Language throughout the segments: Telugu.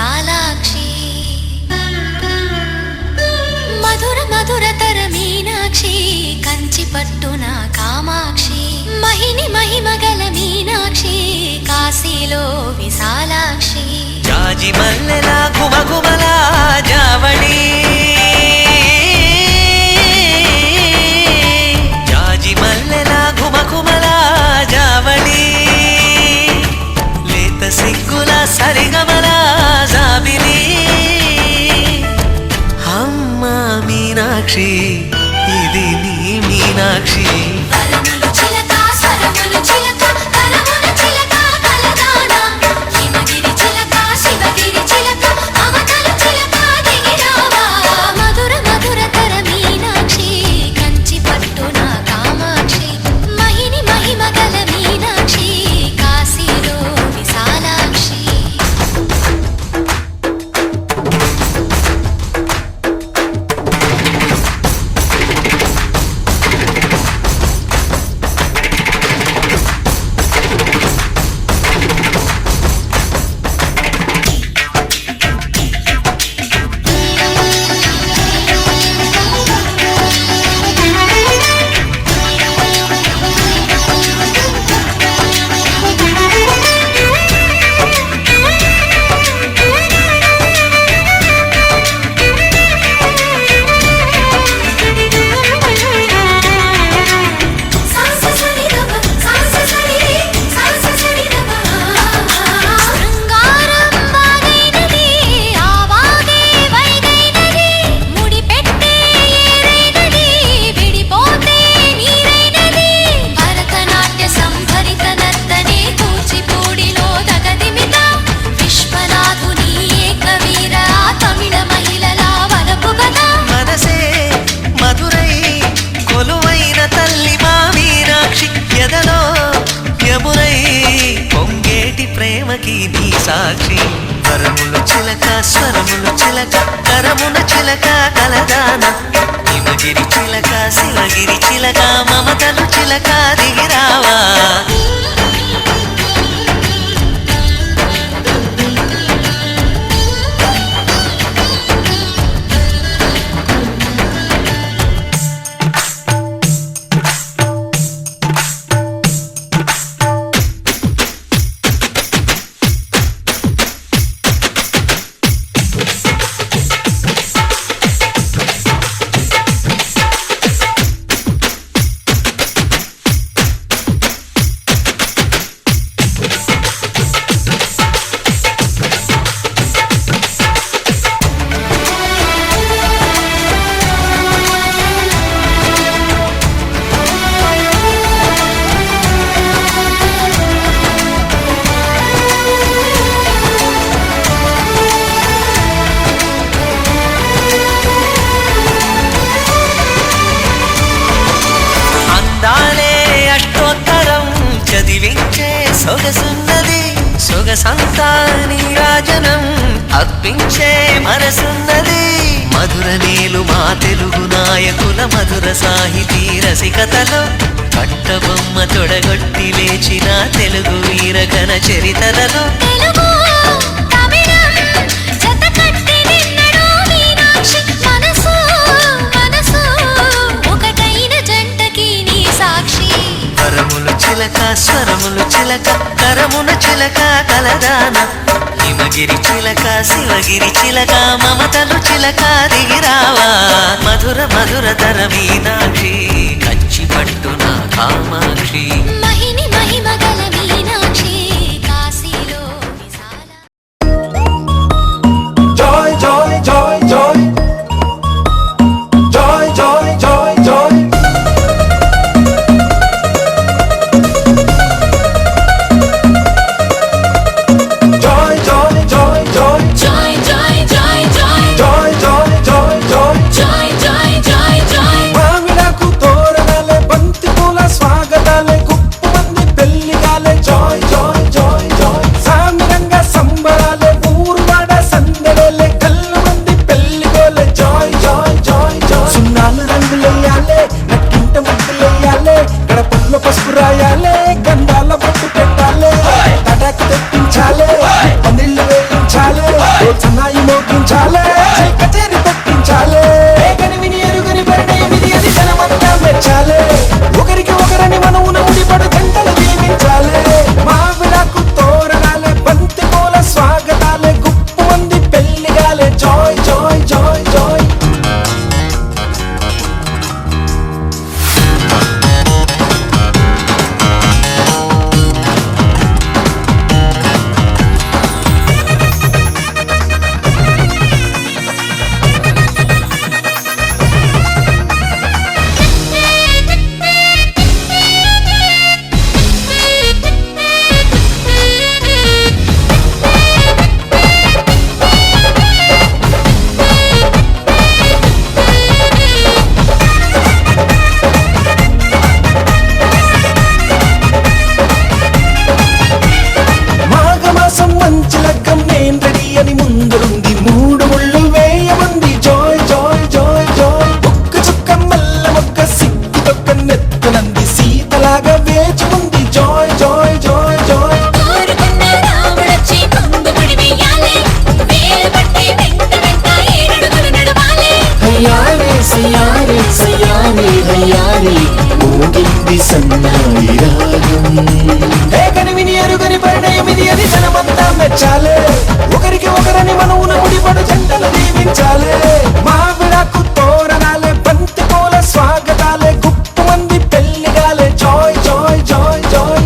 విశాలాక్షి మధుర మధురతర మీనాక్షి కంచి పట్టున కామాక్షి మహిని మహిమగల మీనాక్షి కాశీలో విశాలాక్షి జాజి మల్లెలా గుమగుమలా జావళి జాజి మల్లెలా గుమగుమలా జావళి లేత సిగ్గుల సరిగమల జాబిలి అమ్మ మీనాక్షి ఇది నీ మీనాక్షి ప్రేమకి నీ సాక్షి వరములు చిలక స్వరములు చిలక కరమున చిలక కలదాన హిమగిరి చిలక శివగిరి చిలక మమతలు చిలక దిగిరావా సొగసున్నది సొగసంతా నీరాజనం అర్పించే మనసున్నది మధుర నీలు మా తెలుగు నాయకుల మధుర సాహితీ రసికతలో కట్టబొమ్మ తొడగొట్టి లేచిన తెలుగు వీరగణ చరితలలో వరములు చిలక స్వరములు చిలక కరమున చిలక కలదాన హిమగిరి చిలక శివగిరి చిలక మమతలు చిలక దిగిరావా మధుర మధుర తర మీనాక్షి కంచి పట్టున కామాక్షి మహిని మహిమగల మీనాక్షి కాశీలో joy joy joy joy joy joy joy joy joy మామిడాకు తోరణాలే బంతి పూల స్వాగతాలే గుప్పు మంది కోసం మంచి లగ్గం నేను రెడీ అని ముందుంది 3 ముళ్ళు వేయమంది జాయ్ జాయ్ జాయ్ జాయ్ ఒక్క చుక్క మల్ల మొక్క సిగ్గు తొక్క నెత్తనంది సీతలాగా వేచి ఉంది జాయ్ జాయ్ జాయ్ జాయ్ కోరుకున్న రాముడొచ్చి ముందు ముడి వేయాలి వేలు పట్టి వెంట వెంట 7 అడుగులు నడవాలి హయ్యారే సయ్యారే సయ్యారే హయ్యారే మోగింది సన్నాయి రాగం కనివిని ఎరుగని పరిణయమిది అని జనమంతా మెచ్చాలే ఒకరికి ఒకరని మనవున ముడిపడు జంటలు దీవించాలే మావిడాకు తోరణాలే బంతి పూల స్వాగతాలే గుప్పు మంది పెళ్లిగాలే జాయ్ జాయ్ జాయ్ జాయ్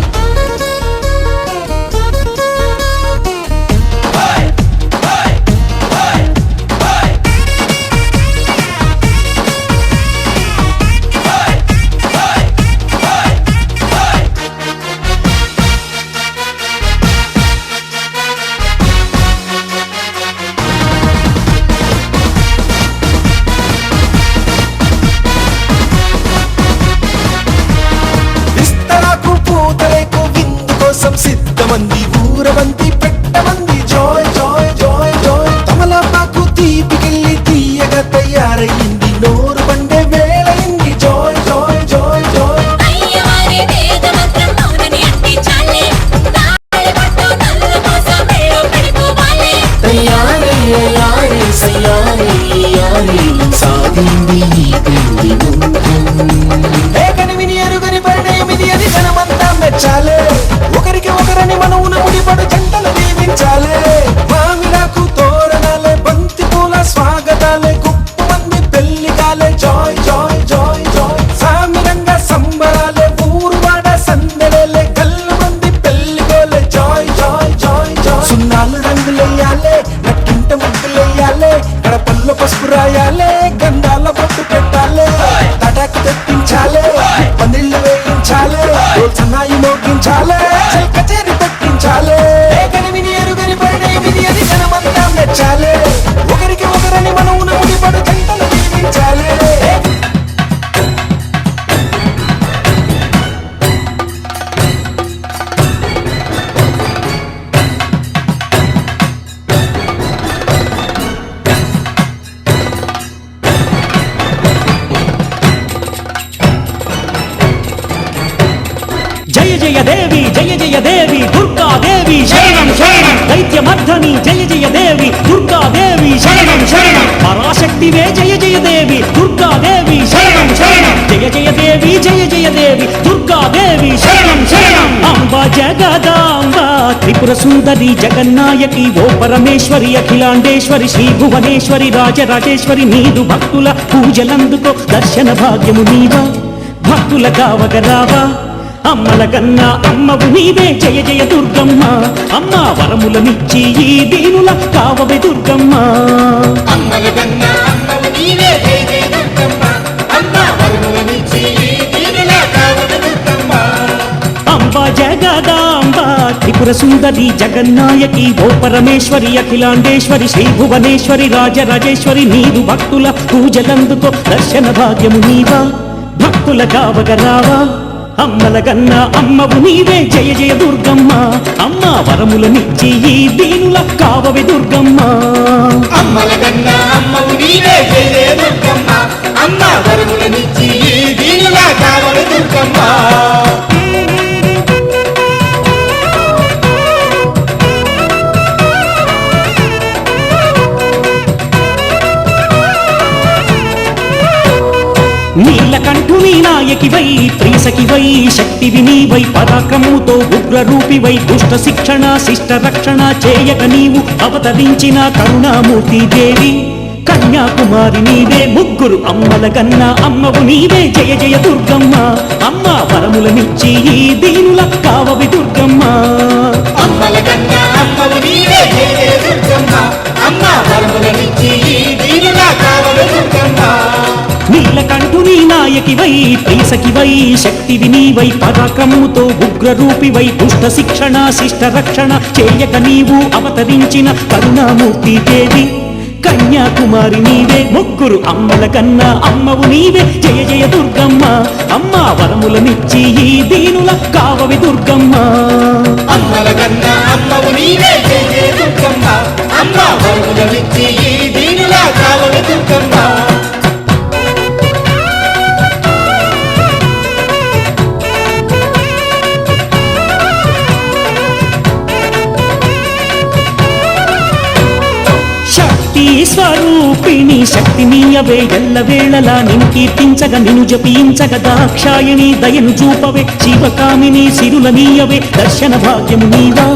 విస్తరాకు పూతరేకు విందు కోసం సిద్ధమంది ఊరవంతి పెట్టమంది జాయ్ జాయ్ జాయ్ జాయ్ తమలపాకు తీపికెళ్ళి తీయగా తయారయ్యింది నోరు పండే వేళయింది జాయ్ జాయ్ జాయ్ జాయ్ అయ్యవారి వేద మంత్రం మౌనని అంటించాలి తాళి పట్టు నల్ల పూస మెళ్ళో పెట్టుకోవాలి తయారే యారే సయ్యారే యారే సాగింది ఈ పెళ్లి కనివిని ఎరుగని పరిణయమిది అని జనమంతా మెచ్చాలే ఒకరికి ఒకరని మనవున ముడిపడు జంటలు దీవించాలే మామిడాకు తోరణాలే బంతి పూల స్వాగతాలే గుప్పు మంది పెళ్లిగాలే జాయ్ జాయ్ జాయ్ జాయ్ సామిరంగా సంబరాలే ఊరువాడ సందడేలే గల్లు మంది పెళ్లిగోలే జాయ్ జాయ్ జాయ్ జాయ్ సున్నాలు రంగులెయ్యాలే నట్టింట ముగ్గులెయ్యాలే గడపల్లో పసుపు రాయాలే గంధాల బొట్టు పెట్టాలే తటాకు తెప్పించాలే పందిళ్ళు వేయించాలే సన్నాయి మోగించాలే కచేరి పెట్టించాలే కనివిని ఎరుగని పరిణయమిది అని జనమంతా మెచ్చాలే ఒకరికి ఒకరని మనవున ముడిపడు జంటలు దీవించాలే జయ జయ దేవి జయ జయ దేవి దుర్గా దేవి శరణం శరణం దైత్యమర్ధని జయ జయ దేవి దుర్గా దేవి శరణం శరణం పరాశక్తివే జయ జయ దేవి దుర్గా దేవి శరణం శరణం జయ జయ దేవి జయ జయ దేవి దుర్గా దేవి శరణం శరణం అంబ జగదాంబ త్రిపుర సుందరి జగన్నాయకి ఓ పరమేశ్వరి అఖిలాండేశ్వరి శ్రీ భువనేశ్వరి రాజరాజేశ్వరి నీదు భక్తుల పూజలందుకో దర్శన భాగ్యము నీవా భక్తుల కావగరావా అమ్మల కన్నా అమ్మవు నీవే జయ జయ దుర్గమ్మ అమ్మ వరములనిచ్చి ఈ దీనుల కావవే దుర్గమ్మ అమ్మల కన్నా అమ్మవు నీవే జయ జయ దుర్గమ్మ అమ్మ వరములనిచ్చి ఈ దీనుల కావవే దుర్గమ్మ అంబ జగదాంబ త్రిపుర సుందరి జగన్నాయకి ఓ పరమేశ్వరి అఖిలాండేశ్వరి శ్రీ భువనేశ్వరి రాజరాజేశ్వరి నీదు భక్తుల పూజలందుకో దర్శన భాగ్యము నీవా భక్తుల కావగరావా అమ్మల కన్నా అమ్మవు నీవే జయ జయ దుర్గమ్మ అమ్మ వరములనిచ్చి ఈ దీనుల కావవే దుర్గమ్మ అమ్మల కన్నా అమ్మవు నీవే జయ జయ దుర్గమ్మ అమ్మ వరములనిచ్చి ఈ దీనుల కావవే దుర్గమ్మ నీలకంఠుని నాయకివై త్రిసఖివై శక్తివి నీవై పరాక్రముతో ఉగ్రరూపివై దుష్ట శిక్షణ శిష్ట రక్షణ చేయక నీవు అవతరించిన కరుణామూర్తి దేవి కన్యాకుమారి నీవే ముగ్గురు అమ్మల కన్నా అమ్మవు నీవే జయ జయ దుర్గమ్మ అమ్మ వరములనిచ్చి ఈ దీనుల కావవి దుర్గమ్మ అమ్మల కన్నా అమ్మవు నీవే జయ జయ దుర్గమ్మ అమ్మ వరములనిచ్చి ఈ దీనుల కావవే దుర్గమ్మ నీలకంఠుని నాయకివై త్రిసఖివై శక్తివి నీవై పరాక్రముతో ఉగ్రరూపివై దుష్ట శిక్షణ శిష్ట రక్షణ చేయక నీవు అవతరించిన కరుణామూర్తి దేవి కన్యాకుమారి నీవే ముగ్గురు అమ్మల కన్నా అమ్మవు నీవే జయ జయ దుర్గమ్మ అమ్మ వరములనిచ్చి ఈ దీనుల కావవి దుర్గమ్మ అమ్మల కన్నా అమ్మవు నీవే కావవి దుర్గమ్మ శక్తి స్వరూపిణి శక్తినీయవే ఎల్లవేళలా నిన్ను కీర్తించగా నిన్ను జపించగా దాక్షాయణి దయను చూపవే శివకామిని సిరులనీయవే దర్శన భాగ్యము నీవా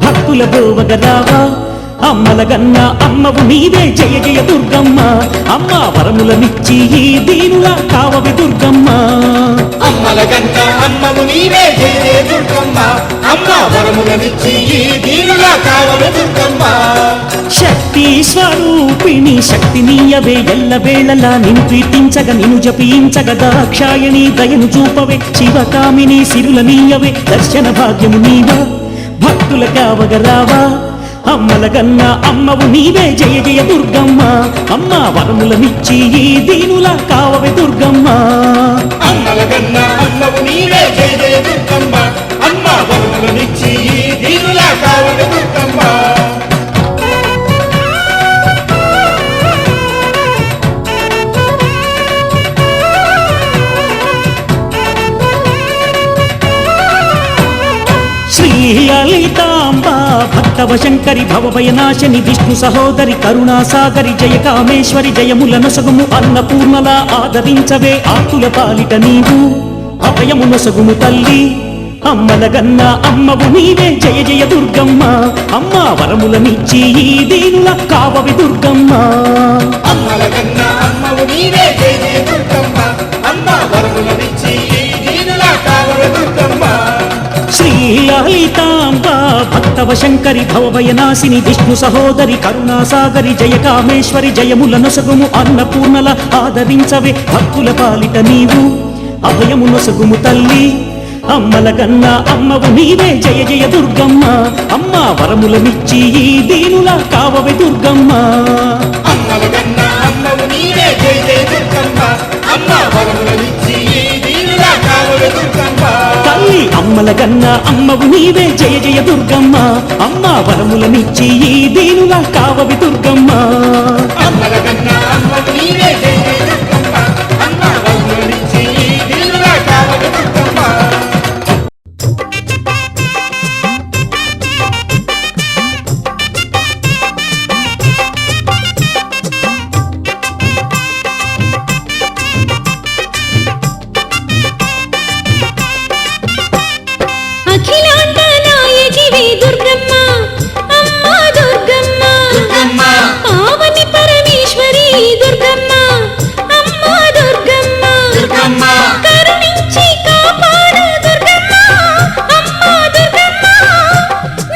భక్తుల బోవగరావా అమ్మలగన్న అమ్మవు నీవే జయ జయ దుర్గమ్మ అమ్మ వరములనిచ్చి ఈ దీనుల కావవి దుర్గమ్మ అమ్మల గంట అమ్మము నీవే జయ జయ దుర్గమ్మ అమ్మ వరములనిచ్చి ఈ దీనులా కావవి దుర్గమ్మ శక్తి స్వరూపిణి శక్తినీయవే ఎల్లవేళలా నిన్ను కీర్తించగా నిన్ను జపించగా దాక్షాయణి దయను చూపవే శివకామిని సిరులనీయవే దర్శన భాగ్యము నీవా భక్తుల కావగరావా అమ్మలగన్న అమ్మవు నీవే జయ జయ దుర్గమ్మ అమ్మ వరములనిచ్చి ఈ దీనుల కావవే దుర్గమ్మ అమ్మల గన్న అమ్మవు నీవే జయ జయ దుర్గమ్మ అమ్మ వరములనిచ్చి ఈ దీనులా కావవి దుర్గమ్మ శ్రీలలితాంబ భక్తవ శంకరి భవభయనాశని విష్ణు సహోదరి కరుణాసాగరి జయ కామేశ్వరి జయములనొసగుము అన్నపూర్ణల ఆదరించవే ఆతుల పాలిట నీవు అభయమునొసగుము తల్లి అమ్మలగన్న అమ్మవు నీవే జయ జయ దుర్గమ్మ అమ్మ వరములనిచ్చి ఈ దీనుల కావవి దుర్గమ్మ అమ్మల గన్న అమ్మవు నీవే జయ జయ దుర్గమ్మ అమ్మ వరములనిచ్చి ఈ దీనులా కావవి దుర్గమ్మ శ్రీలలితాంబ భక్తవ శంకరి భవభయనాశిని విష్ణు సహోదరి కరుణాసాగరి జయ కామేశ్వరి జయములనొసగుము అన్నపూర్ణల ఆదరించవే భక్తుల పాలిట నీవు అభయమునొసగుము తల్లి అమ్మలగన్న అమ్మవు నీవే జయ జయ దుర్గమ్మ అమ్మ వరములనిచ్చి ఈ దీనుల కావవే దుర్గమ్మ అమ్మల గన్న అమ్మవు నీవే జయ జయ దుర్గమ్మ అమ్మ వరములనిచ్చి ఈ దీనులా కావవి దుర్గమ్మ తల్లి అమ్మలగన్న అమ్మవు నీవే జయ జయ దుర్గమ్మ అమ్మ వరములనిచ్చి ఈ దీనుల కావవి దుర్గమ్మ అమ్మల గన్న అమ్మవు నీవే జయ జయ దుర్గమ్మ అమ్మ వరములనిచ్చి ఈ దీనులా కావవి దుర్గమ్మ అఖిలాండ నాయకివే దుర్గమ్మ అమ్మ దుర్గమ్మ దుర్గమ్మ పావని పరమేశ్వరి దుర్గమ్మ అమ్మ దుర్గమ్మ దుర్గమ్మ కరుణించి కాపాడు దుర్గమ్మ అమ్మ దుర్గమ్మ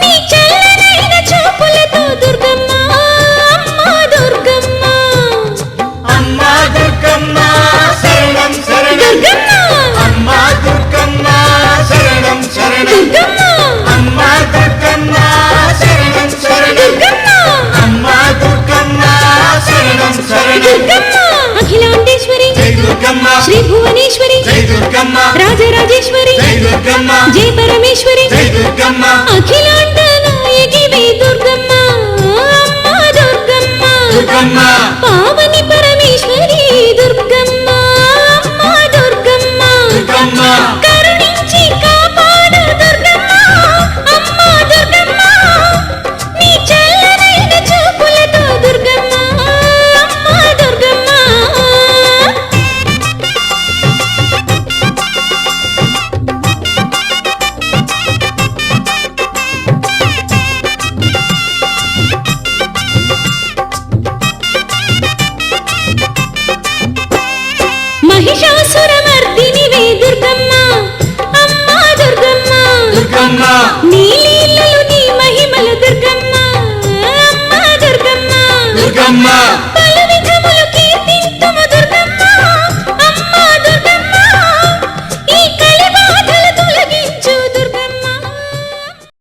నీ చల్లనైన చూపులతో దుర్గమ్మ అమ్మ దుర్గమ్మ అమ్మ దుర్గమ్మ శరణం శరణం దుర్గమ్మ అమ్మ దుర్గమ్మ శరణం శరణం దుర్గమ్మ అమ్మ దుర్గమ్మ శరణం శరణం దుర్గమ్మ అమ్మ దుర్గమ్మ శరణం శరణం దుర్గమ్మ అఖిలాండేశ్వరి జై దుర్గమ్మ శ్రీ భువనేశ్వరి జై దుర్గమ్మ రాజరాజేశ్వరి జై దుర్గమ్మ జయ పరమేశ్వరి జై దుర్గమ్మ అఖిలాండ నాయకివే దుర్గమ్మ అమ్మ దుర్గమ్మ దుర్గమ్మ పావని పరమేశ్వరి దుర్గమ్మ అమ్మ దుర్గమ్మ దుర్గమ్మ కరుణించి కాపాడు దుర్గమ్మ అమ్మ దుర్గమ్మ నీ చల్లనైన చూపులతో దుర్గమ్మ అమ్మ దుర్గమ్మ మహిషాసురమర్దినివే దుర్గమ్మ అమ్మ దుర్గమ్మ దుర్గమ్మ నీ లీలలు నీ మహిమలు దుర్గమ్మ అమ్మ దుర్గమ్మ దుర్గమ్మ